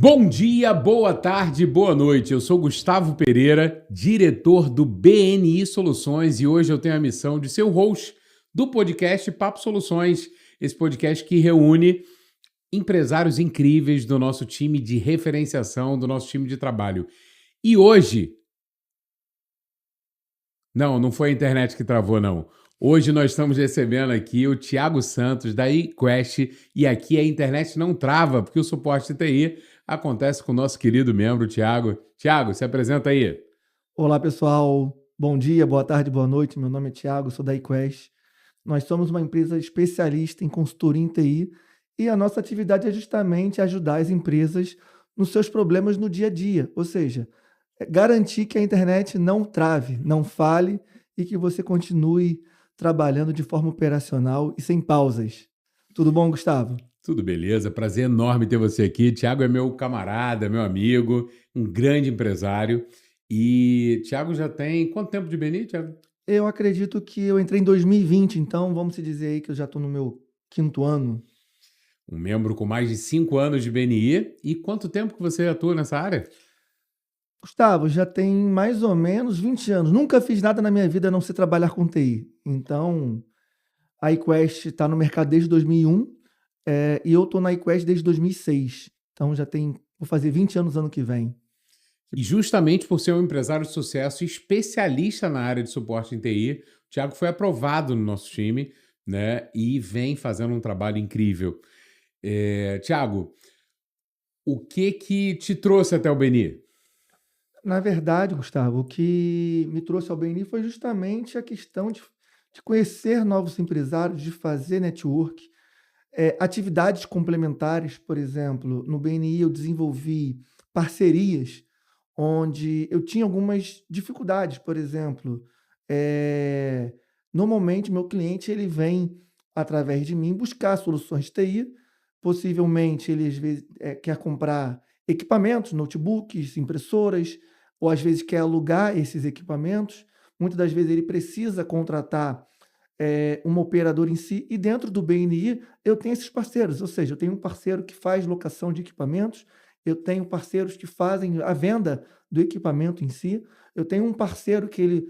Bom dia, boa tarde, boa noite. Eu sou Gustavo Pereira, diretor do BNI Soluções, e hoje eu tenho a missão de ser o host do podcast Papo Soluções, esse podcast que reúne empresários incríveis do nosso time de referenciação, do nosso time de trabalho. E hoje... Não foi a internet que travou, não. Hoje nós estamos recebendo aqui o Thiago Santos, da eQuest, e aqui a internet não trava, porque o suporte TI acontece com o nosso querido membro, Thiago. Thiago, se apresenta aí. Olá, pessoal. Bom dia, boa tarde, boa noite. Meu nome é Thiago, sou da eQuest. Nós somos uma empresa especialista em consultoria em TI e a nossa atividade é justamente ajudar as empresas nos seus problemas no dia a dia, ou seja, garantir que a internet não trave, não falhe e que você continue trabalhando de forma operacional e sem pausas. Tudo bom, Gustavo? Tudo beleza? Prazer enorme ter você aqui. Thiago é meu camarada, meu amigo, um grande empresário. E Thiago já tem quanto tempo de BNI, Thiago? Eu acredito que eu entrei em 2020, então vamos se dizer aí que eu já estou no meu 5º ano. Um membro com mais de 5 anos de BNI. E quanto tempo que você atua nessa área? Gustavo, já tem mais ou menos 20 anos. Nunca fiz nada na minha vida a não ser trabalhar com TI. Então, a eQuest está no mercado desde 2001, e eu estou na eQuest desde 2006. Então, vou fazer 20 anos ano que vem. E justamente por ser um empresário de sucesso, especialista na área de suporte em TI, o Thiago foi aprovado no nosso time, né? E vem fazendo um trabalho incrível. Thiago, o que te trouxe até o BNI? Na verdade, Gustavo, o que me trouxe ao BNI foi justamente a questão de conhecer novos empresários, de fazer network, atividades complementares. Por exemplo, no BNI eu desenvolvi parcerias onde eu tinha algumas dificuldades. Por exemplo, eh, normalmente meu cliente ele vem através de mim buscar soluções de TI. Possivelmente ele às vezes quer comprar equipamentos, notebooks, impressoras, ou às vezes quer alugar esses equipamentos. Muitas das vezes ele precisa contratar uma operadora em si, e dentro do BNI eu tenho esses parceiros, ou seja, eu tenho um parceiro que faz locação de equipamentos, eu tenho parceiros que fazem a venda do equipamento em si, eu tenho um parceiro que ele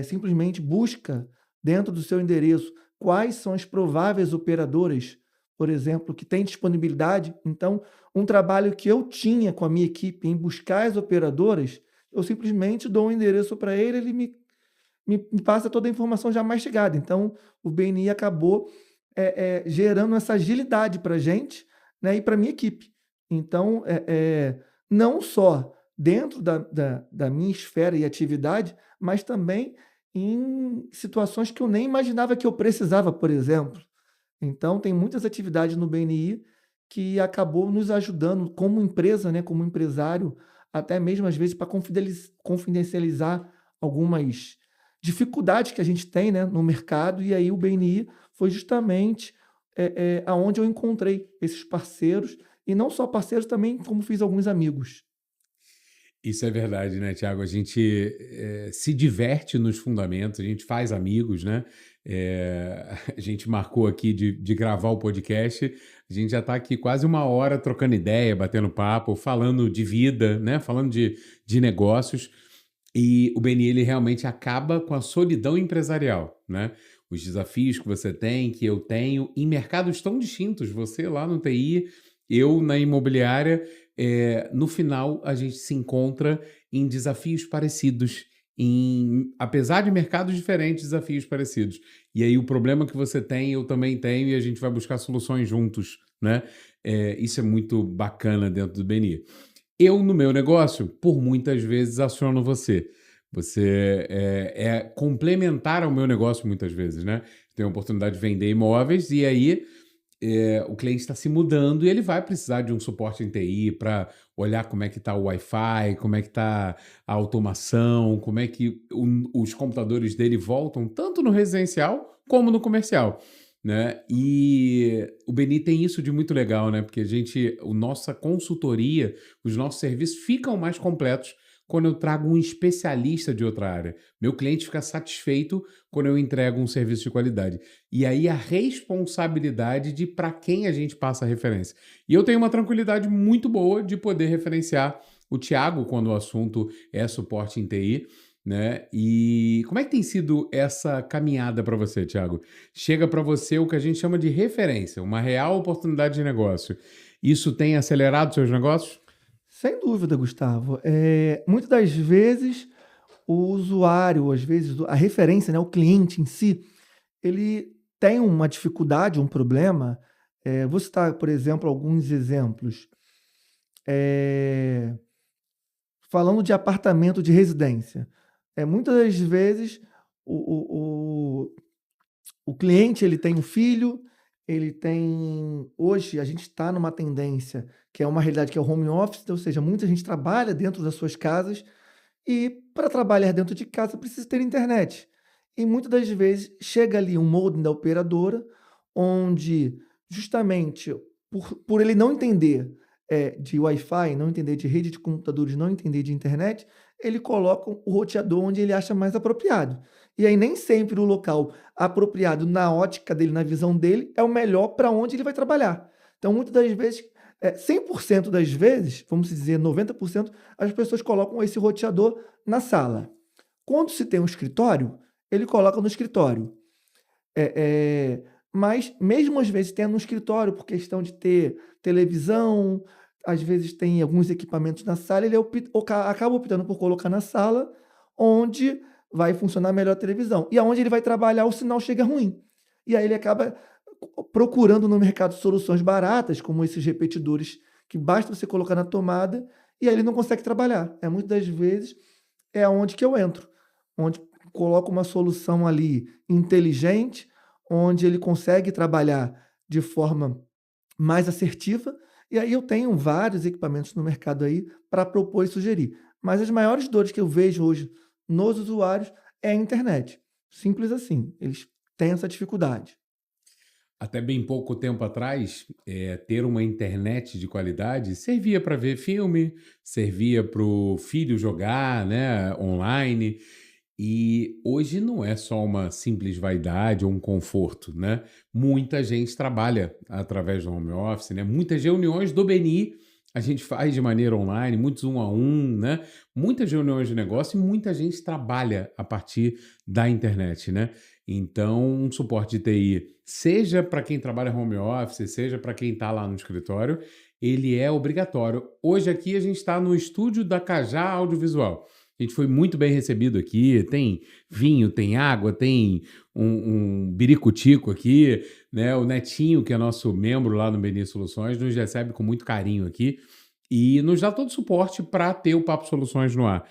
simplesmente busca dentro do seu endereço quais são as prováveis operadoras, por exemplo, que têm disponibilidade. Então, um trabalho que eu tinha com a minha equipe em buscar as operadoras, eu simplesmente dou um endereço para ele, ele me passa toda a informação já mastigada. Então, o BNI acabou gerando essa agilidade para a gente, né, e para a minha equipe. Então, não só dentro da minha esfera e atividade, mas também em situações que eu nem imaginava que eu precisava, por exemplo. Então, tem muitas atividades no BNI que acabou nos ajudando como empresa, né, como empresário, até mesmo às vezes para confidencializar algumas dificuldades que a gente tem, né, no mercado. E aí o BNI foi justamente aonde eu encontrei esses parceiros, e não só parceiros também, como fiz alguns amigos. Isso é verdade, né, Thiago? A gente se diverte nos fundamentos, a gente faz amigos, né? A gente marcou aqui de gravar o podcast, a gente já está aqui quase 1 hora trocando ideia, batendo papo, falando de vida, né? Falando de negócios. E o BNI, ele realmente acaba com a solidão empresarial, né? Os desafios que você tem, que eu tenho, em mercados tão distintos, você lá no TI, eu na imobiliária, no final a gente se encontra em desafios parecidos, apesar de mercados diferentes, desafios parecidos. E aí o problema que você tem, eu também tenho, e a gente vai buscar soluções juntos, né? Isso é muito bacana dentro do BNI. Eu, no meu negócio, por muitas vezes aciono você. Você é complementar ao meu negócio muitas vezes, né? Tenho a oportunidade de vender imóveis e aí o cliente está se mudando e ele vai precisar de um suporte em TI para olhar como é que está o Wi-Fi, como é que está a automação, como é que os computadores dele voltam tanto no residencial como no comercial, né? E o Beni tem isso de muito legal, né? Porque nossa consultoria, os nossos serviços ficam mais completos quando eu trago um especialista de outra área. Meu cliente fica satisfeito quando eu entrego um serviço de qualidade. E aí a responsabilidade de para quem a gente passa a referência. E eu tenho uma tranquilidade muito boa de poder referenciar o Thiago quando o assunto é suporte em TI, né? E como é que tem sido essa caminhada para você, Thiago? Chega para você o que a gente chama de referência, uma real oportunidade de negócio. Isso tem acelerado seus negócios? Sem dúvida, Gustavo. Muitas das vezes, o usuário, às vezes, a referência, né, o cliente em si, ele tem uma dificuldade, um problema. Vou citar, por exemplo, alguns exemplos. É, Falando de apartamento de residência. Muitas das vezes, o, o, o cliente ele tem um filho, ele tem. Hoje, a gente está numa tendência que é uma realidade que é o home office, ou seja, muita gente trabalha dentro das suas casas e para trabalhar dentro de casa precisa ter internet. E muitas das vezes chega ali um modem da operadora, onde justamente por ele não entender de Wi-Fi, não entender de rede de computadores, não entender de internet, ele coloca o roteador onde ele acha mais apropriado. E aí nem sempre o local apropriado na ótica dele, na visão dele, é o melhor para onde ele vai trabalhar. Então, muitas das vezes, 100% das vezes, vamos dizer 90%, as pessoas colocam esse roteador na sala. Quando se tem um escritório, ele coloca no escritório. Mas mesmo às vezes tendo no escritório, por questão de ter televisão, às vezes tem alguns equipamentos na sala, ele acaba optando por colocar na sala, onde vai funcionar melhor a televisão. E aonde ele vai trabalhar, o sinal chega ruim. E aí ele acaba procurando no mercado soluções baratas, como esses repetidores, que basta você colocar na tomada, e aí ele não consegue trabalhar. Muitas das vezes é onde que eu entro, onde coloco uma solução ali inteligente, onde ele consegue trabalhar de forma mais assertiva, e aí eu tenho vários equipamentos no mercado aí para propor e sugerir. Mas as maiores dores que eu vejo hoje nos usuários é a internet. Simples assim, eles têm essa dificuldade. Até bem pouco tempo atrás, ter uma internet de qualidade servia para ver filme, servia para o filho jogar, né, online. E hoje não é só uma simples vaidade ou um conforto, né? Muita gente trabalha através do home office, né? Muitas reuniões do BNI a gente faz de maneira online, muitos um a um, né? Muitas reuniões de negócio e muita gente trabalha a partir da internet, né? Então, um suporte de TI, seja para quem trabalha home office, seja para quem está lá no escritório, ele é obrigatório. Hoje aqui a gente está no estúdio da Cajá Audiovisual. A gente foi muito bem recebido aqui, tem vinho, tem água, tem um biricutico aqui, né? O Netinho, que é nosso membro lá no BNI Soluções, nos recebe com muito carinho aqui e nos dá todo o suporte para ter o Papo Soluções no ar.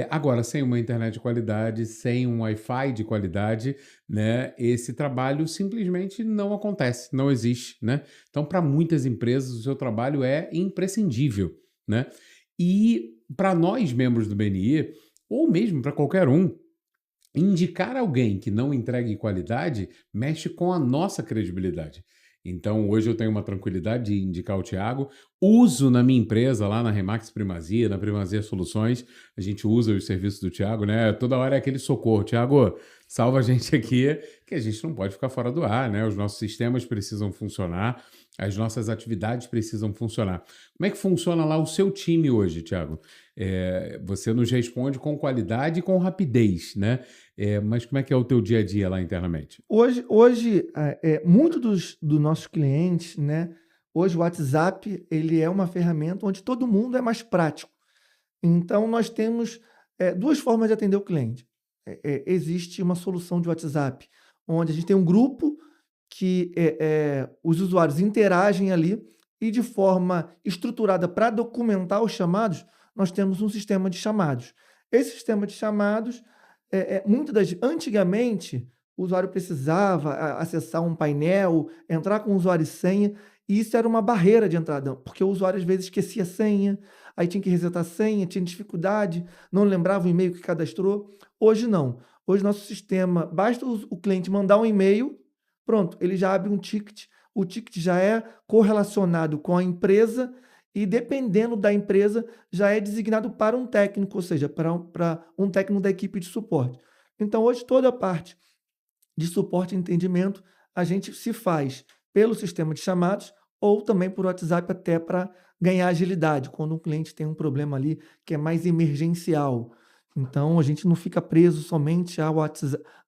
Agora, sem uma internet de qualidade, sem um Wi-Fi de qualidade, né? Esse trabalho simplesmente não acontece, não existe, né? Então, para muitas empresas, o seu trabalho é imprescindível, né? E para nós, membros do BNI, ou mesmo para qualquer um, indicar alguém que não entregue qualidade mexe com a nossa credibilidade. Então, hoje eu tenho uma tranquilidade de indicar o Thiago. Uso na minha empresa, lá na Remax Primazia, na Primazia Soluções, a gente usa os serviços do Thiago, né? Toda hora é aquele socorro. Thiago, salva a gente aqui, que a gente não pode ficar fora do ar, né? Os nossos sistemas precisam funcionar, as nossas atividades precisam funcionar. Como é que funciona lá o seu time hoje, Thiago? Você nos responde com qualidade e com rapidez, né? Mas como é que é o teu dia a dia lá internamente? Hoje muito dos nossos clientes, né? Hoje o WhatsApp ele é uma ferramenta onde todo mundo é mais prático. Então nós temos duas formas de atender o cliente. Existe uma solução de WhatsApp, onde a gente tem um grupo que os usuários interagem ali e de forma estruturada para documentar os chamados, nós temos um sistema de chamados. Esse sistema de chamados, antigamente, o usuário precisava acessar um painel, entrar com o usuário e senha, e isso era uma barreira de entrada, porque o usuário às vezes esquecia a senha, aí tinha que resetar a senha, tinha dificuldade, não lembrava o e-mail que cadastrou. Hoje não. Hoje nosso sistema, basta o cliente mandar um e-mail, pronto, ele já abre um ticket, o ticket já é correlacionado com a empresa e dependendo da empresa, já é designado para um técnico, ou seja, para um técnico da equipe de suporte. Então, hoje, toda a parte de suporte e entendimento, a gente se faz pelo sistema de chamados ou também por WhatsApp, até para ganhar agilidade, quando um cliente tem um problema ali que é mais emergencial. Então, a gente não fica preso somente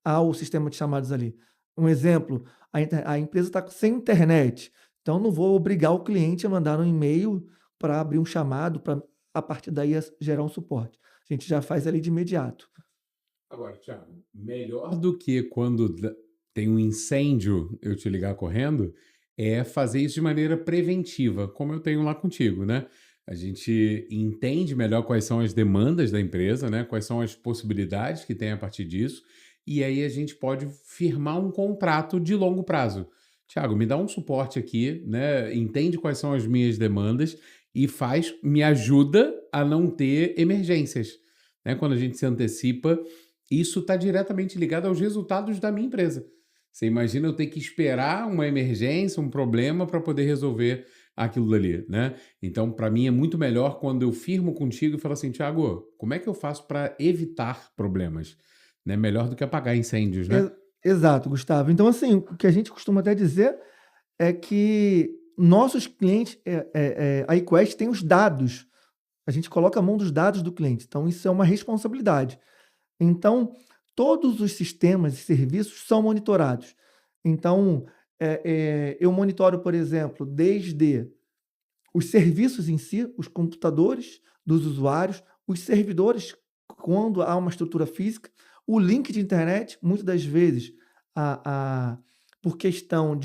ao sistema de chamados ali. Um exemplo, a empresa está sem internet, então não vou obrigar o cliente a mandar um e-mail para abrir um chamado, para a partir daí gerar um suporte. A gente já faz ali de imediato. Agora, Thiago, melhor do que quando tem um incêndio eu te ligar correndo, é fazer isso de maneira preventiva, como eu tenho lá contigo, né? A gente entende melhor quais são as demandas da empresa, né? Quais são as possibilidades que tem a partir disso, e aí a gente pode firmar um contrato de longo prazo. Thiago, me dá um suporte aqui, né? Entende quais são as minhas demandas e me ajuda a não ter emergências, né? Quando a gente se antecipa, isso está diretamente ligado aos resultados da minha empresa. Você imagina eu ter que esperar uma emergência, um problema para poder resolver aquilo dali, né? Então, para mim é muito melhor quando eu firmo contigo e falo assim, Thiago, como é que eu faço para evitar problemas? Né? Melhor do que apagar incêndios, né? Exato, Gustavo. Então, assim, o que a gente costuma até dizer é que nossos clientes, a iQuest tem os dados. A gente coloca a mão dos dados do cliente. Então, isso é uma responsabilidade. Então, todos os sistemas e serviços são monitorados. Então, eu monitoro, por exemplo, desde os serviços em si, os computadores dos usuários, os servidores, quando há uma estrutura física, o link de internet, muitas das vezes, por questão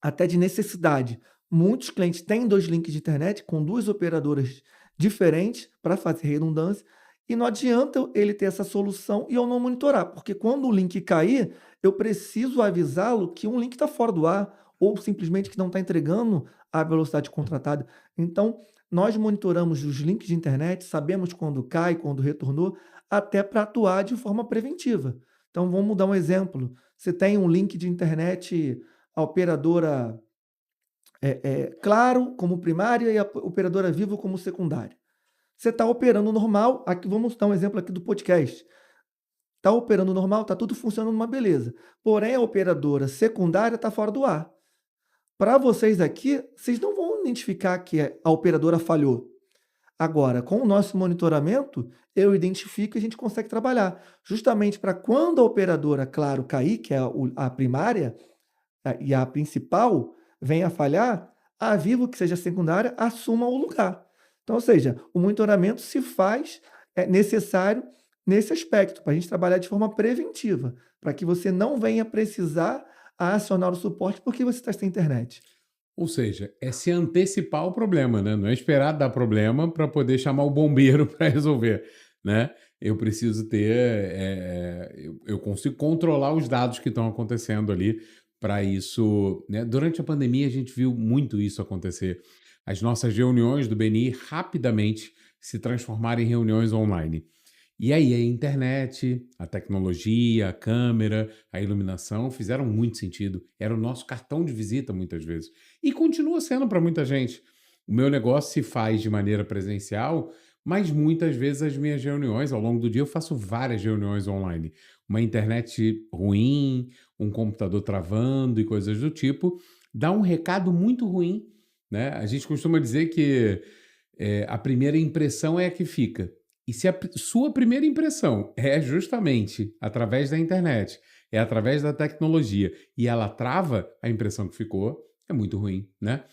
até de necessidade. Muitos clientes têm 2 links de internet com 2 operadoras diferentes para fazer redundância, e não adianta ele ter essa solução e eu não monitorar, porque quando o link cair, eu preciso avisá-lo que um link está fora do ar ou simplesmente que não está entregando a velocidade contratada. Então, nós monitoramos os links de internet, sabemos quando cai, quando retornou, até para atuar de forma preventiva. Então, vamos dar um exemplo. Você tem um link de internet, a operadora Claro como primária e a operadora Vivo como secundária. Você está operando normal, aqui vamos dar um exemplo aqui do podcast. Está operando normal, está tudo funcionando uma beleza. Porém, a operadora secundária está fora do ar. Para vocês aqui, vocês não vão identificar que a operadora falhou. Agora, com o nosso monitoramento, eu identifico e a gente consegue trabalhar. Justamente para quando a operadora, claro, cair, que é a primária e a principal, venha a falhar, a Vivo, que seja secundária, assuma o lugar. Então, ou seja, o monitoramento se faz necessário nesse aspecto, para a gente trabalhar de forma preventiva, para que você não venha precisar acionar o suporte porque você está sem internet. Ou seja, é se antecipar o problema, né? Não é esperar dar problema para poder chamar o bombeiro para resolver, né? Eu preciso eu consigo controlar os dados que estão acontecendo ali para isso, né? Durante a pandemia a gente viu muito isso acontecer. As nossas reuniões do BNI rapidamente se transformaram em reuniões online. E aí a internet, a tecnologia, a câmera, a iluminação fizeram muito sentido. Era o nosso cartão de visita muitas vezes. E continua sendo para muita gente. O meu negócio se faz de maneira presencial, mas muitas vezes as minhas reuniões, ao longo do dia, eu faço várias reuniões online. Uma internet ruim, um computador travando e coisas do tipo, dá um recado muito ruim, né? A gente costuma dizer que a primeira impressão é a que fica. E se a sua primeira impressão é justamente através da internet, é através da tecnologia, e ela trava a impressão que ficou, é muito ruim, né?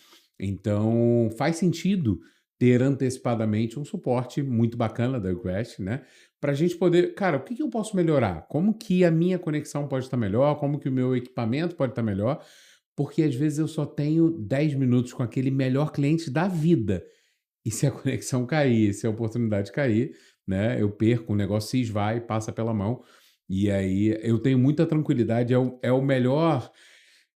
Então, faz sentido ter antecipadamente um suporte muito bacana da iQuest, né? Para a gente poder, cara, o que eu posso melhorar? Como que a minha conexão pode estar melhor? Como que o meu equipamento pode estar melhor? Porque às vezes eu só tenho 10 minutos com aquele melhor cliente da vida. E se a conexão cair, se a oportunidade cair, né, eu perco, o negócio se esvai, passa pela mão. E aí eu tenho muita tranquilidade, é o melhor.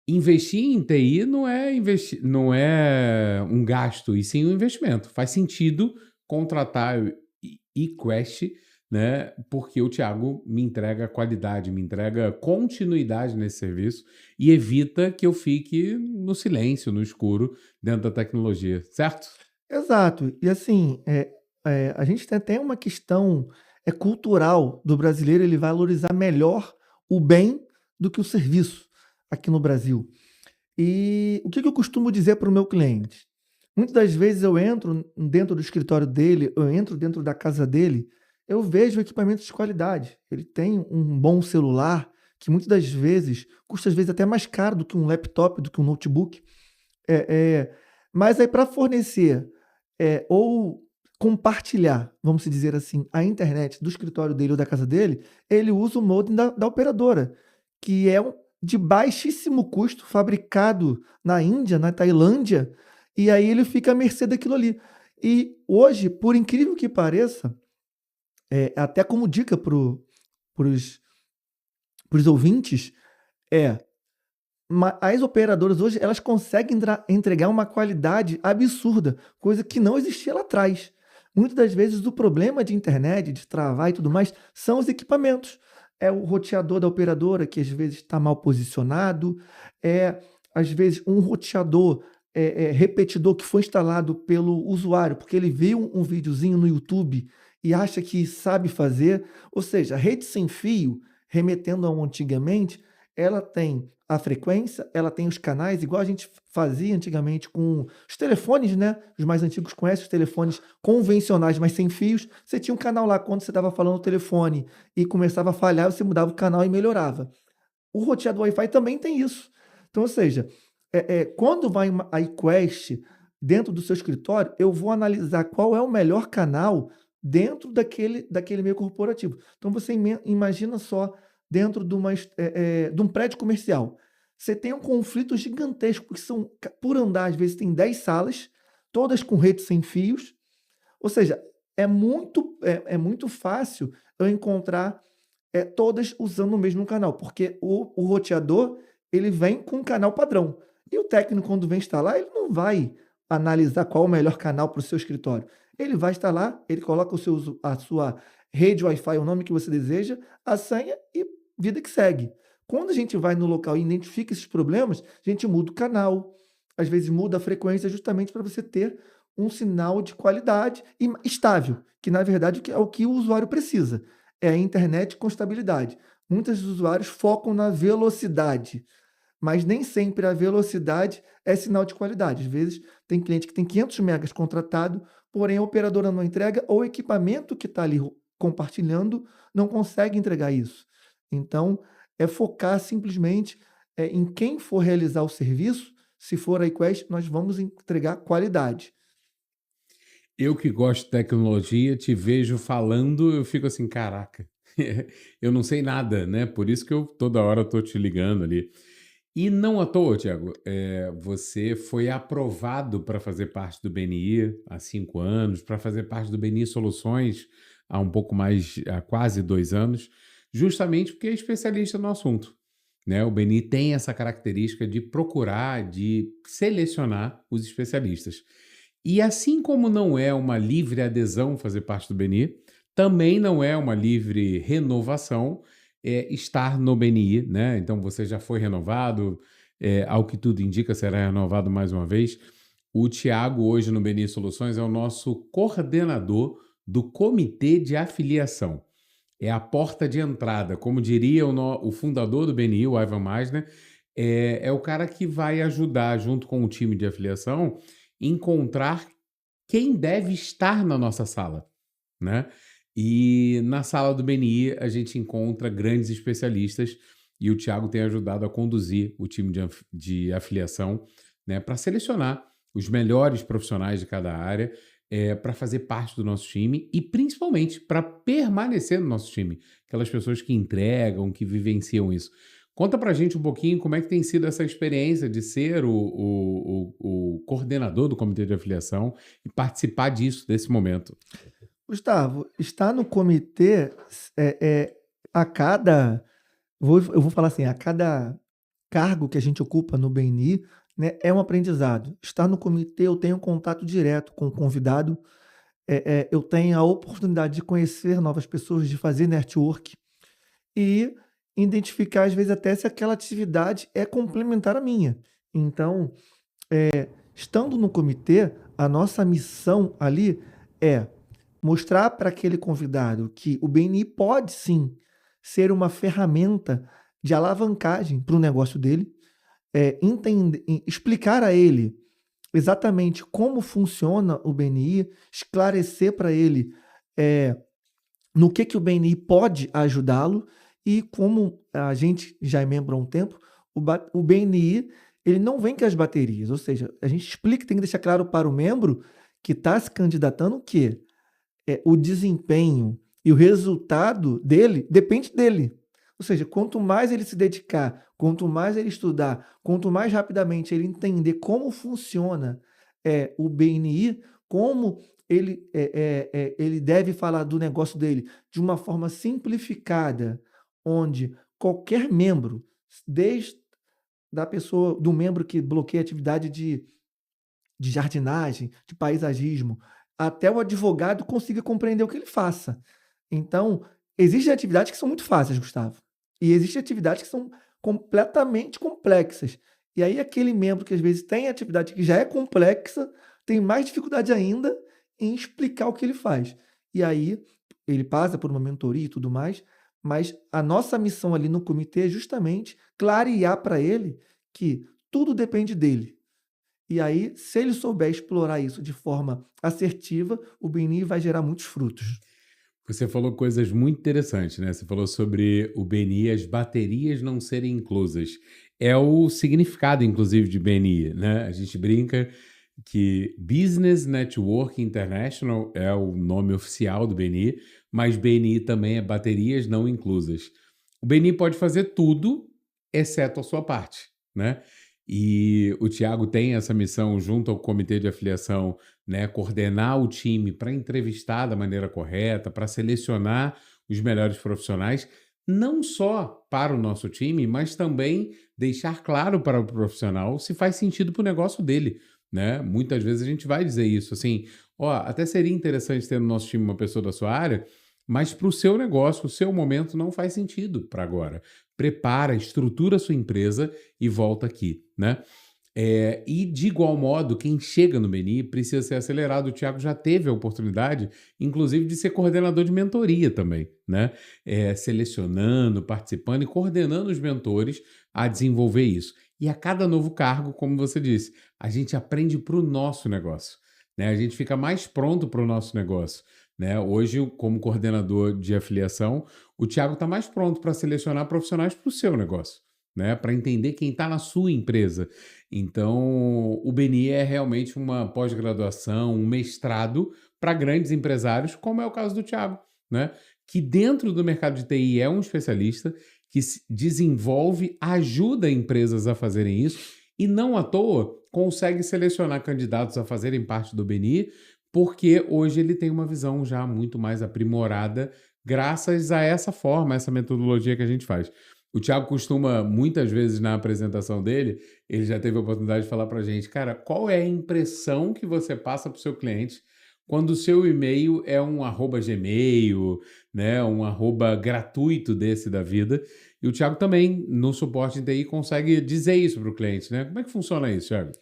Investir em TI não é um gasto, e sim um investimento. Faz sentido contratar o eQuest, né? Porque o Thiago me entrega qualidade, me entrega continuidade nesse serviço e evita que eu fique no silêncio, no escuro, dentro da tecnologia, certo? Exato. E assim, a gente tem uma questão cultural do brasileiro, ele valorizar melhor o bem do que o serviço aqui no Brasil. E o que que eu costumo dizer para o meu cliente? Muitas das vezes eu entro dentro do escritório dele, eu entro dentro da casa dele, eu vejo equipamentos de qualidade. Ele tem um bom celular, que muitas das vezes custa às vezes até mais caro do que um laptop, do que um notebook. É, é, mas aí para fornecer ou compartilhar, vamos dizer assim, a internet do escritório dele ou da casa dele, ele usa o modem da operadora, que é de baixíssimo custo, fabricado na Índia, na Tailândia, e aí ele fica à mercê daquilo ali. E hoje, por incrível que pareça, até como dica para os ouvintes, é as operadoras hoje elas conseguem entregar uma qualidade absurda, coisa que não existia lá atrás. Muitas das vezes o problema de internet, de travar e tudo mais, são os equipamentos. É o roteador da operadora que às vezes está mal posicionado, é às vezes um roteador repetidor que foi instalado pelo usuário, porque ele viu um videozinho no YouTube e acha que sabe fazer. Ou seja, a rede sem fio, remetendo ao antigamente, ela tem a frequência, ela tem os canais, igual a gente fazia antigamente com os telefones, né? Os mais antigos conhecem os telefones convencionais, mas sem fios. Você tinha um canal lá, quando você estava falando no telefone e começava a falhar, você mudava o canal e melhorava. O roteador Wi-Fi também tem isso. Então, ou seja, quando vai a iQuest dentro do seu escritório, eu vou analisar qual é o melhor canal dentro daquele meio corporativo. Então, você imagina só, dentro de um prédio comercial, você tem um conflito gigantesco, que são, por andar, às vezes tem 10 salas, todas com rede sem fios. Ou seja, é muito fácil eu encontrar todas usando o mesmo canal, porque o roteador ele vem com um canal padrão. E o técnico, quando vem instalar, ele não vai analisar qual o melhor canal para o seu escritório. Ele vai instalar, ele coloca a sua rede Wi-Fi, o nome que você deseja, a senha e vida que segue. Quando a gente vai no local e identifica esses problemas, a gente muda o canal, às vezes muda a frequência, justamente para você ter um sinal de qualidade e estável, que na verdade é o que o usuário precisa. É a internet com estabilidade. Muitos usuários focam na velocidade, mas nem sempre a velocidade é sinal de qualidade. Às vezes tem cliente que tem 500 megas contratado, porém a operadora não entrega ou o equipamento que está ali compartilhando não consegue entregar isso. Então, é focar simplesmente em quem for realizar o serviço. Se for a iQuest, nós vamos entregar qualidade. Eu que gosto de tecnologia, te vejo falando, eu fico assim, caraca, eu não sei nada, né? Por isso que eu toda hora tô te ligando ali. E não à toa, Thiago, você foi aprovado para fazer parte do BNI há 5 anos, para fazer parte do BNI Soluções há um pouco mais, há quase 2 anos, justamente porque é especialista no assunto, né? O BNI tem essa característica de procurar, de selecionar os especialistas. E assim como não é uma livre adesão fazer parte do BNI, também não é uma livre renovação estar no BNI, né? Então você já foi renovado, ao que tudo indica, será renovado mais uma vez. O Tiago, hoje no BNI Soluções, é o nosso coordenador do Comitê de Afiliação. É a porta de entrada, como diria o fundador do BNI, o Ivan Meisner, é o cara que vai ajudar, junto com o time de afiliação, encontrar quem deve estar na nossa sala, né? E na sala do BNI a gente encontra grandes especialistas e o Thiago tem ajudado a conduzir o time de afiliação, né, para selecionar os melhores profissionais de cada área, para fazer parte do nosso time e principalmente para permanecer no nosso time, aquelas pessoas que entregam, que vivenciam isso. Conta pra gente um pouquinho como é que tem sido essa experiência de ser o coordenador do comitê de afiliação e participar disso, desse momento. Gustavo, estar no comitê a cada. Eu vou falar assim, a cada cargo que a gente ocupa no BNI, né, é um aprendizado. Estar no comitê, eu tenho contato direto com o convidado. eu tenho a oportunidade de conhecer novas pessoas, de fazer network e identificar, às vezes, até se aquela atividade é complementar à minha. Então, estando no comitê, a nossa missão ali é mostrar para aquele convidado que o BNI pode sim ser uma ferramenta de alavancagem para o negócio dele, explicar a ele exatamente como funciona o BNI, esclarecer para ele no que o BNI pode ajudá-lo e como a gente já é membro há um tempo, o BNI ele não vem com as baterias, ou seja, a gente explica, tem que deixar claro para o membro que está se candidatando que o desempenho e o resultado dele depende dele. Ou seja, quanto mais ele se dedicar, quanto mais ele estudar, quanto mais rapidamente ele entender como funciona o BNI, como ele deve falar do negócio dele de uma forma simplificada, onde qualquer membro, desde da pessoa, do membro que bloqueia a atividade de jardinagem, de paisagismo, até o advogado consiga compreender o que ele faça. Então, existem atividades que são muito fáceis, Gustavo, e existem atividades que são completamente complexas. E aí aquele membro que às vezes tem atividade que já é complexa, tem mais dificuldade ainda em explicar o que ele faz. E aí ele passa por uma mentoria e tudo mais, mas a nossa missão ali no comitê é justamente clarear para ele que tudo depende dele. E aí, se ele souber explorar isso de forma assertiva, o BNI vai gerar muitos frutos. Você falou coisas muito interessantes, né? Você falou sobre o BNI, as baterias não serem inclusas. É o significado, inclusive, de BNI, né? A gente brinca que Business Network International é o nome oficial do BNI, mas BNI também é baterias não inclusas. O BNI pode fazer tudo, exceto a sua parte, né? E o Thiago tem essa missão junto ao comitê de afiliação, né, coordenar o time para entrevistar da maneira correta, para selecionar os melhores profissionais, não só para o nosso time, mas também deixar claro para o profissional se faz sentido para o negócio dele, né? Muitas vezes a gente vai dizer isso, assim, ó, até seria interessante ter no nosso time uma pessoa da sua área, mas para o seu negócio, o seu momento não faz sentido para agora. Prepara, estrutura a sua empresa e volta aqui, né? E de igual modo, quem chega no BNI precisa ser acelerado. O Thiago já teve a oportunidade, inclusive, de ser coordenador de mentoria também, né? Selecionando, participando e coordenando os mentores a desenvolver isso. E a cada novo cargo, como você disse, a gente aprende para o nosso negócio, né? A gente fica mais pronto para o nosso negócio, né? Hoje, como coordenador de afiliação, o Thiago está mais pronto para selecionar profissionais para o seu negócio, né? Para entender quem está na sua empresa. Então, o BNI é realmente uma pós-graduação, um mestrado para grandes empresários, como é o caso do Thiago, né? Que dentro do mercado de TI é um especialista que desenvolve, ajuda empresas a fazerem isso e não à toa consegue selecionar candidatos a fazerem parte do BNI, porque hoje ele tem uma visão já muito mais aprimorada graças a essa forma, essa metodologia que a gente faz. O Thiago costuma, muitas vezes na apresentação dele, ele já teve a oportunidade de falar para a gente, cara, qual é a impressão que você passa para o seu cliente quando o seu e-mail é um @gmail, né, um gratuito desse da vida. E o Thiago também, no suporte de TI, consegue dizer isso para o cliente, né? Como é que funciona isso, Thiago?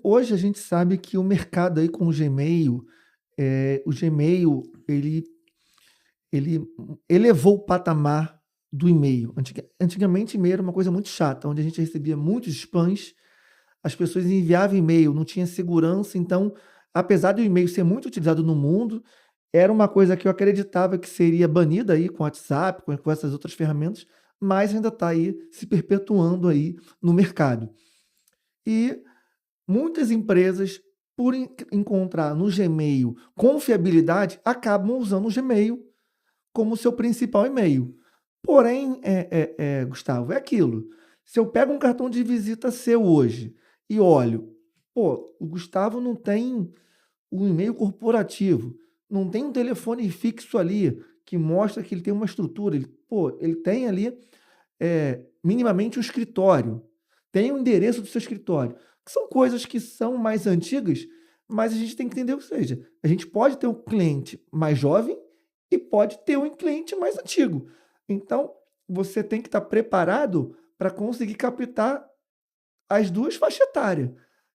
Hoje a gente sabe que o mercado aí com o Gmail, ele elevou o patamar do e-mail. Antigamente, e-mail era uma coisa muito chata, onde a gente recebia muitos spams, as pessoas enviavam e-mail, não tinha segurança, então, apesar do e-mail ser muito utilizado no mundo, era uma coisa que eu acreditava que seria banida aí com o WhatsApp, com essas outras ferramentas, mas ainda está aí se perpetuando aí no mercado. E muitas empresas, por encontrar no Gmail confiabilidade, acabam usando o Gmail como seu principal e-mail. Porém, Gustavo, é aquilo. Se eu pego um cartão de visita seu hoje e olho, pô, o Gustavo não tem um e-mail corporativo, não tem um telefone fixo ali que mostra que ele tem uma estrutura. Ele tem ali minimamente um escritório, tem o endereço do seu escritório, que são coisas que são mais antigas, mas a gente tem que entender, ou seja, a gente pode ter um cliente mais jovem e pode ter um cliente mais antigo. Então, você tem que estar preparado para conseguir captar as duas faixas etárias.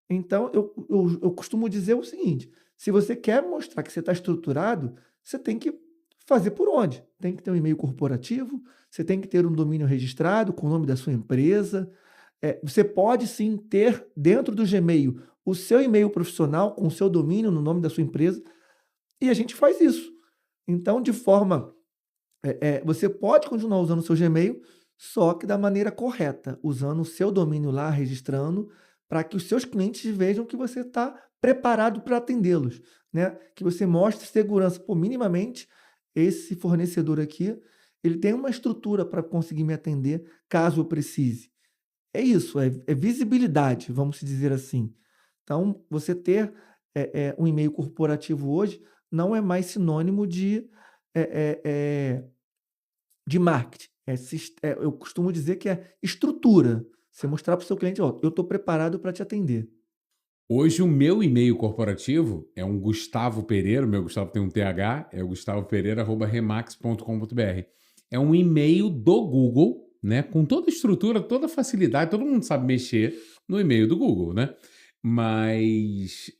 Então, eu costumo dizer o seguinte: se você quer mostrar que você está estruturado, você tem que fazer por onde? Tem que ter um e-mail corporativo, você tem que ter um domínio registrado com o nome da sua empresa. Você pode sim ter dentro do Gmail o seu e-mail profissional com o seu domínio no nome da sua empresa, e a gente faz isso. Então, de forma você pode continuar usando o seu Gmail, só que da maneira correta, usando o seu domínio lá, registrando, para que os seus clientes vejam que você está preparado para atendê-los, né? Que você mostre segurança. Pô, minimamente, esse fornecedor aqui, ele tem uma estrutura para conseguir me atender caso eu precise. É isso, é visibilidade, vamos dizer assim. Então, você ter um e-mail corporativo hoje não é mais sinônimo é, é, de marketing. Eu costumo dizer que é estrutura. Você mostrar para o seu cliente, ó, eu estou preparado para te atender. Hoje o meu e-mail corporativo é um Gustavo Pereira, o meu Gustavo tem um TH, é o gustavopereira@remax.com.br. É um e-mail do Google, né, com toda a estrutura, toda a facilidade, todo mundo sabe mexer no e-mail do Google, né? Mas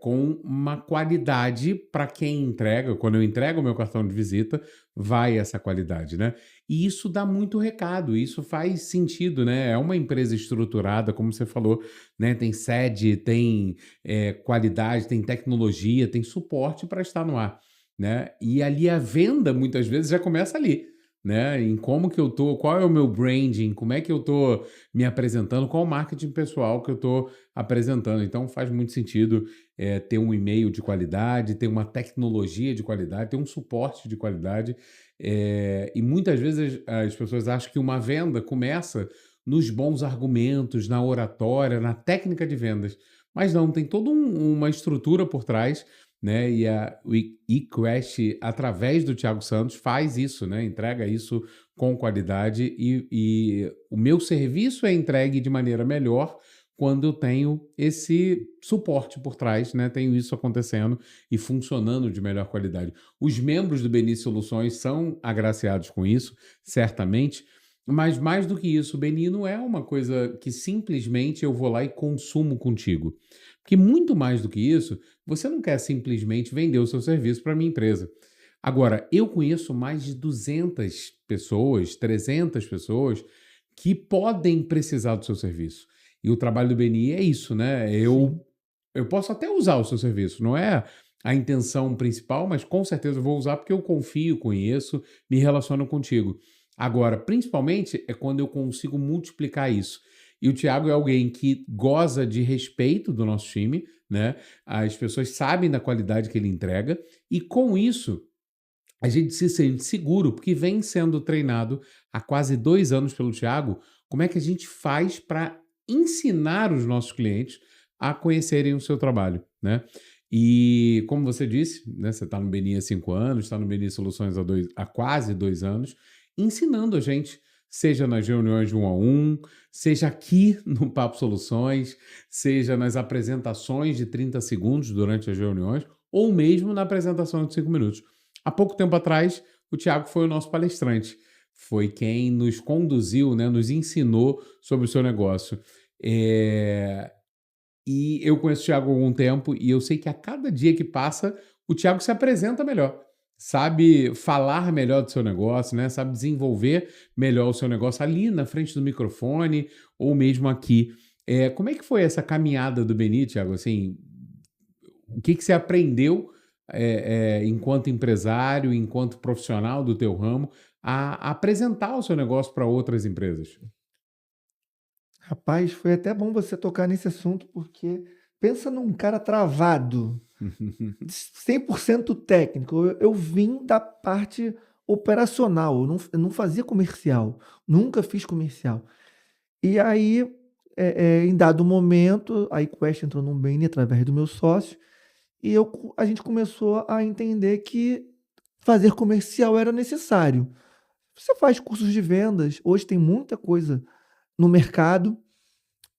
com uma qualidade para quem entrega. Quando eu entrego o meu cartão de visita, vai essa qualidade, né? E isso dá muito recado, isso faz sentido, né? É uma empresa estruturada, como você falou, né? Tem sede, tem qualidade, tem tecnologia, tem suporte para estar no ar, né? E ali a venda, muitas vezes, já começa ali, né? Em como que eu tô, qual é o meu branding, como é que eu tô me apresentando, qual o marketing pessoal que eu tô apresentando. Então faz muito sentido ter um e-mail de qualidade, ter uma tecnologia de qualidade, ter um suporte de qualidade. E muitas vezes as pessoas acham que uma venda começa nos bons argumentos, na oratória, na técnica de vendas. Mas não, tem toda uma estrutura por trás, né? E o eQuest, através do Thiago Santos, faz isso, né? Entrega isso com qualidade e o meu serviço é entregue de maneira melhor quando eu tenho esse suporte por trás, né? Tenho isso acontecendo e funcionando de melhor qualidade. Os membros do Beni Soluções são agraciados com isso, certamente, mas mais do que isso, o Beni não é uma coisa que simplesmente eu vou lá e consumo contigo. Porque muito mais do que isso, você não quer simplesmente vender o seu serviço para a minha empresa. Agora, eu conheço mais de 200 pessoas, 300 pessoas que podem precisar do seu serviço. E o trabalho do Beni é isso, né? Sim. Eu posso até usar o seu serviço, não é a intenção principal, mas com certeza eu vou usar porque eu confio, conheço, me relaciono contigo. Agora, principalmente é quando eu consigo multiplicar isso. E o Thiago é alguém que goza de respeito do nosso time, né? As pessoas sabem da qualidade que ele entrega, e com isso a gente se sente seguro, porque vem sendo treinado há quase 2 anos pelo Thiago, como é que a gente faz para ensinar os nossos clientes a conhecerem o seu trabalho, né? E como você disse, né, você está no Beni há 5 anos, está no Beni Soluções há quase 2 anos, ensinando a gente, seja nas reuniões de 1 a 1, seja aqui no Papo Soluções, seja nas apresentações de 30 segundos durante as reuniões, ou mesmo na apresentação de 5 minutos. Há pouco tempo atrás, o Thiago foi o nosso palestrante. Foi quem nos conduziu, né, nos ensinou sobre o seu negócio. E eu conheço o Thiago há algum tempo e eu sei que a cada dia que passa, o Thiago se apresenta melhor. Sabe falar melhor do seu negócio, né? Sabe desenvolver melhor o seu negócio ali na frente do microfone ou mesmo aqui. Como é que foi essa caminhada do Beni, Thiago? Assim, o que você aprendeu enquanto empresário, enquanto profissional do teu ramo, a apresentar o seu negócio para outras empresas? Rapaz, foi até bom você tocar nesse assunto, porque pensa num cara travado, 100% técnico. Eu vim da parte operacional, eu não fazia comercial, nunca fiz comercial. E aí, em dado momento, a iQuest entrou no Beni através do meu sócio, e a gente começou a entender que fazer comercial era necessário. Você faz cursos de vendas, hoje tem muita coisa no mercado,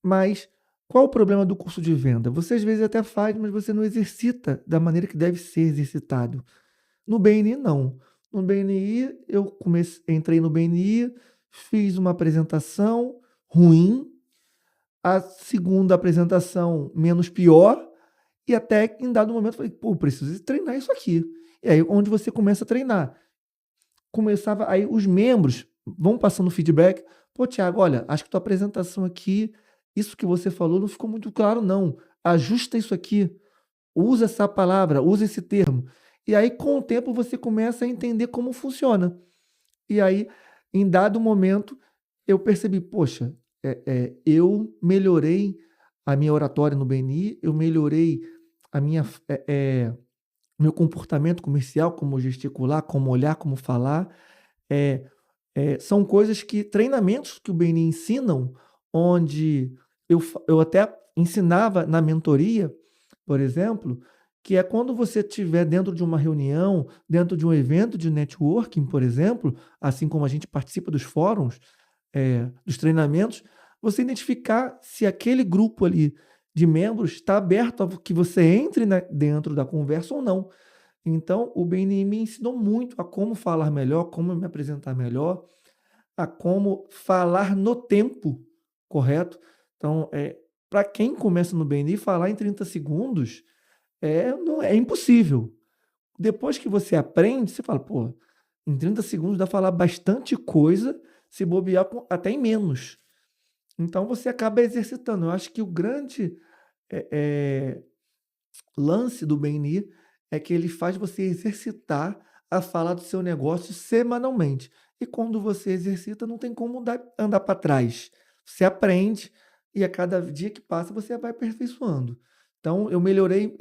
mas Qual o problema do curso de venda? Você às vezes até faz, mas você não exercita da maneira que deve ser exercitado. No BNI, não. No BNI, entrei no BNI, fiz uma apresentação ruim, a segunda apresentação menos pior, e até que em dado momento falei, pô, preciso treinar isso aqui. E aí, onde você começa a treinar. Aí os membros vão passando feedback. Pô, Thiago, olha, acho que tua apresentação aqui, isso que você falou não ficou muito claro, não. Ajusta isso aqui. Usa essa palavra, usa esse termo. E aí, com o tempo, você começa a entender como funciona. E aí, em dado momento, eu percebi, poxa, eu melhorei a minha oratória no BNI, eu melhorei a meu comportamento comercial, como gesticular, como olhar, como falar. É, são coisas treinamentos que o BNI ensinam, onde eu até ensinava na mentoria, por exemplo, que é quando você estiver dentro de uma reunião, dentro de um evento de networking, por exemplo, assim como a gente participa dos fóruns, dos treinamentos, você identificar se aquele grupo ali de membros está aberto a que você entre dentro da conversa ou não. Então, o BNI me ensinou muito a como falar melhor, como me apresentar melhor, a como falar no tempo correto. Então, para quem começa no BNI, falar em 30 segundos não é impossível. Depois que você aprende, você fala, pô, em 30 segundos dá para falar bastante coisa, se bobear até em menos. Então, você acaba exercitando. Eu acho que o grande lance do BNI é que ele faz você exercitar a falar do seu negócio semanalmente. E quando você exercita, não tem como andar para trás. Você aprende e a cada dia que passa você vai aperfeiçoando. Então, eu melhorei,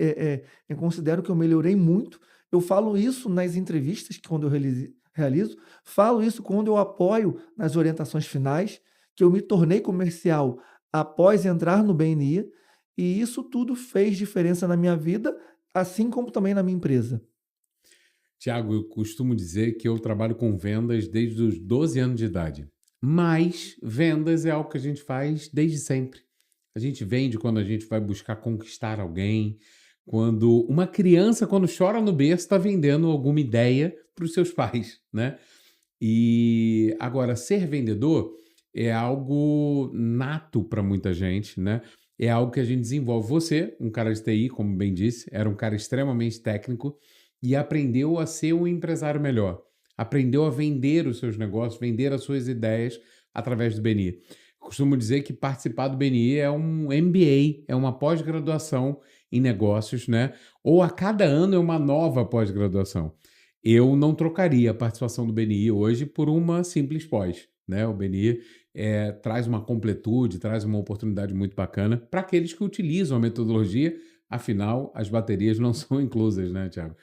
eu considero que eu melhorei muito. Eu falo isso nas entrevistas que quando eu realizo, falo isso quando eu apoio nas orientações finais, que eu me tornei comercial após entrar no BNI, e isso tudo fez diferença na minha vida, assim como também na minha empresa. Tiago, eu costumo dizer que eu trabalho com vendas desde os 12 anos de idade. Mas vendas é algo que a gente faz desde sempre. A gente vende quando a gente vai buscar conquistar alguém, quando uma criança, quando chora no berço, está vendendo alguma ideia para os seus pais, né? E agora, ser vendedor é algo nato para muita gente, né? É algo que a gente desenvolve. Você, um cara de TI, como bem disse, era um cara extremamente técnico e aprendeu a ser um empresário melhor. Aprendeu a vender os seus negócios, vender as suas ideias através do BNI. Costumo dizer que participar do BNI é um MBA, é uma pós-graduação em negócios, né? Ou a cada ano é uma nova pós-graduação. Eu não trocaria a participação do BNI hoje por uma simples pós, né? O BNI traz uma completude, traz uma oportunidade muito bacana para aqueles que utilizam a metodologia, afinal, as baterias não são inclusas, né, Tiago?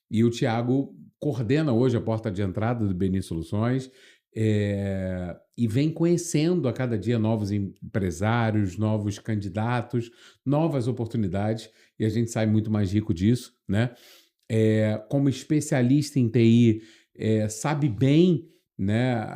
E o Tiago coordena hoje a porta de entrada do BNI Soluções e vem conhecendo a cada dia novos empresários, novos candidatos, novas oportunidades, e a gente sai muito mais rico disso, né? Como especialista em TI, sabe bem, né,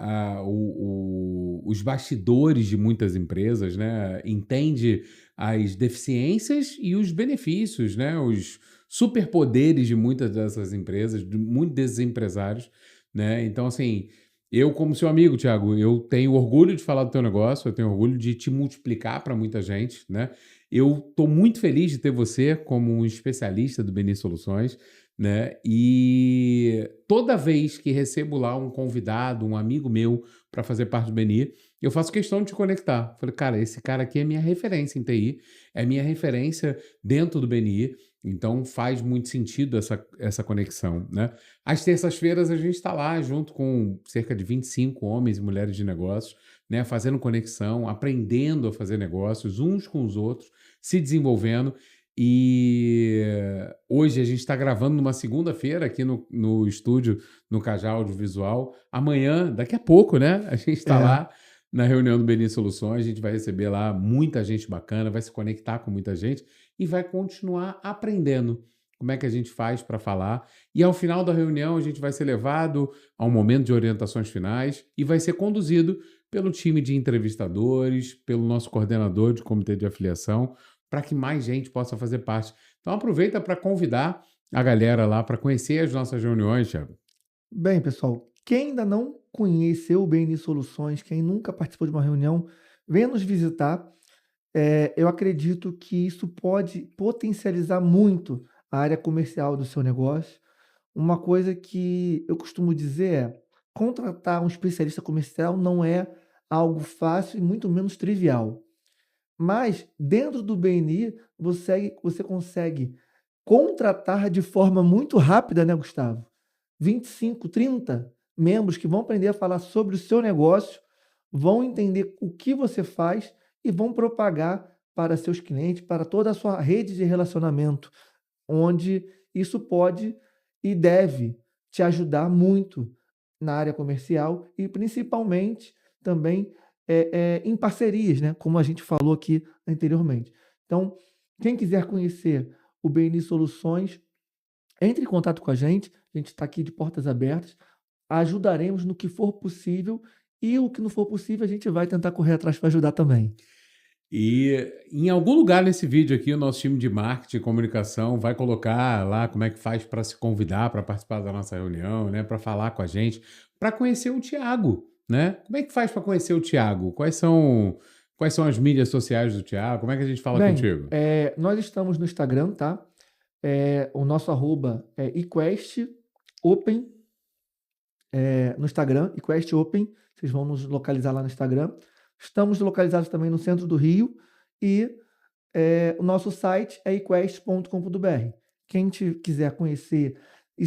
os bastidores de muitas empresas, né? Entende as deficiências e os benefícios, né? Os superpoderes de muitas dessas empresas, de muitos desses empresários, né? Então, assim, eu, como seu amigo, Tiago, eu tenho orgulho de falar do teu negócio, eu tenho orgulho de te multiplicar para muita gente, né? Eu estou muito feliz de ter você como um especialista do BNI Soluções, né? E toda vez que recebo lá um convidado, um amigo meu para fazer parte do BNI, eu faço questão de te conectar. Falei, cara, esse cara aqui é minha referência em TI, é minha referência dentro do BNI, então faz muito sentido essa conexão, né? Às terças-feiras a gente está lá junto com cerca de 25 homens e mulheres de negócios, né? Fazendo conexão, aprendendo a fazer negócios uns com os outros, se desenvolvendo. E hoje a gente está gravando numa segunda-feira aqui no estúdio, no Cajá Audiovisual. Amanhã, daqui a pouco, né? A gente está lá na reunião do BNI Soluções, a gente vai receber lá muita gente bacana, vai se conectar com muita gente e vai continuar aprendendo. como é que a gente faz para falar. E ao final da reunião, a gente vai ser levado a um momento de orientações finais e vai ser conduzido pelo time de entrevistadores, pelo nosso coordenador de comitê de afiliação, para que mais gente possa fazer parte. Então aproveita para convidar a galera lá para conhecer as nossas reuniões, Thiago. Bem, pessoal, quem ainda não conheceu o BNI Soluções, quem nunca participou de uma reunião, venha nos visitar. Eu acredito que isso pode potencializar muito a área comercial do seu negócio. Uma coisa que eu costumo dizer é: contratar um especialista comercial não é algo fácil e muito menos trivial. Mas dentro do BNI, você consegue contratar de forma muito rápida, né, Gustavo? 25, 30 membros que vão aprender a falar sobre o seu negócio, vão entender o que você faz e vão propagar para seus clientes, para toda a sua rede de relacionamento, onde isso pode e deve te ajudar muito na área comercial e principalmente também em parcerias, né? Como a gente falou aqui anteriormente. Então, quem quiser conhecer o BNI Soluções, entre em contato com a gente está aqui de portas abertas, ajudaremos no que for possível e o que não for possível a gente vai tentar correr atrás para ajudar também. E em algum lugar nesse vídeo aqui, o nosso time de marketing e comunicação vai colocar lá como é que faz para se convidar para participar da nossa reunião, né, para falar com a gente, para conhecer o Thiago, né? Como é que faz para conhecer o Thiago? Quais são as mídias sociais do Thiago? Como é que a gente fala Bem, contigo? nós estamos no Instagram, tá? O nosso arroba é eQuestOpen, no Instagram, eQuestOpen, vocês vão nos localizar lá no Instagram. Estamos localizados também no centro do Rio e o nosso site é equest.com.br. Quem quiser conhecer e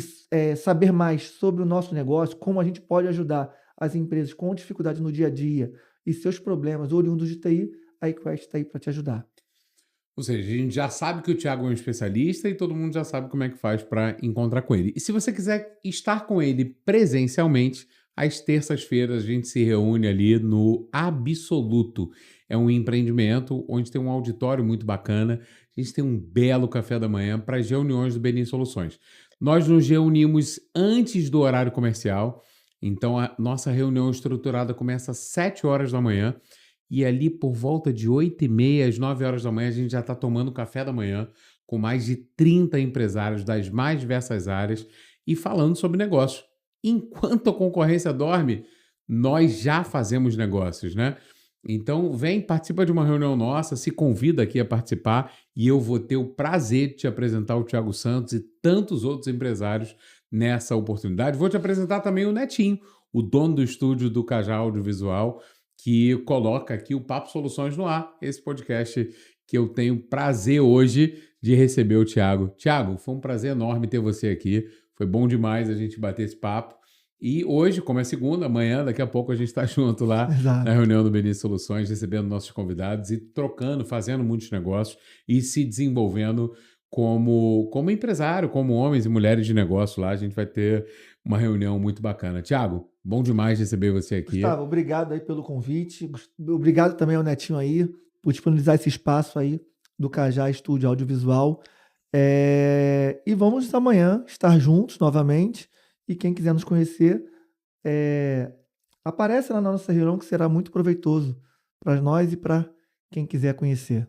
saber mais sobre o nosso negócio, como a gente pode ajudar as empresas com dificuldade no dia a dia e seus problemas oriundos de TI, a eQuest está aí para te ajudar. Ou seja, a gente já sabe que o Thiago é um especialista e todo mundo já sabe como é que faz para encontrar com ele. E se você quiser estar com ele presencialmente, às terças-feiras a gente se reúne ali no Absoluto. É um empreendimento onde tem um auditório muito bacana. A gente tem um belo café da manhã para as reuniões do BNI Soluções. Nós nos reunimos antes do horário comercial, então a nossa reunião estruturada começa às 7 horas da manhã. E ali por volta de 8h30, às 9 horas da manhã, a gente já está tomando café da manhã com mais de 30 empresários das mais diversas áreas e falando sobre negócio. Enquanto a concorrência dorme, nós já fazemos negócios, né? Então vem, participa de uma reunião nossa, se convida aqui a participar e eu vou ter o prazer de te apresentar o Thiago Santos e tantos outros empresários nessa oportunidade. Vou te apresentar também o Netinho, o dono do estúdio do Cajá Audiovisual, que coloca aqui o Papo Soluções no ar, esse podcast que eu tenho prazer hoje de receber o Thiago. Thiago, foi um prazer enorme ter você aqui, foi bom demais a gente bater esse papo. E hoje, como é segunda, amanhã, daqui a pouco a gente está junto lá na reunião do BNI Soluções, recebendo nossos convidados e trocando, fazendo muitos negócios e se desenvolvendo como empresário, como homens e mulheres de negócio lá. A gente vai ter uma reunião muito bacana. Thiago, bom demais receber você aqui. Gustavo, obrigado aí pelo convite. Obrigado também ao Netinho aí por disponibilizar esse espaço aí do Cajá Estúdio Audiovisual. E vamos amanhã estar juntos novamente. E quem quiser nos conhecer, aparece lá na nossa reunião que será muito proveitoso para nós e para quem quiser conhecer.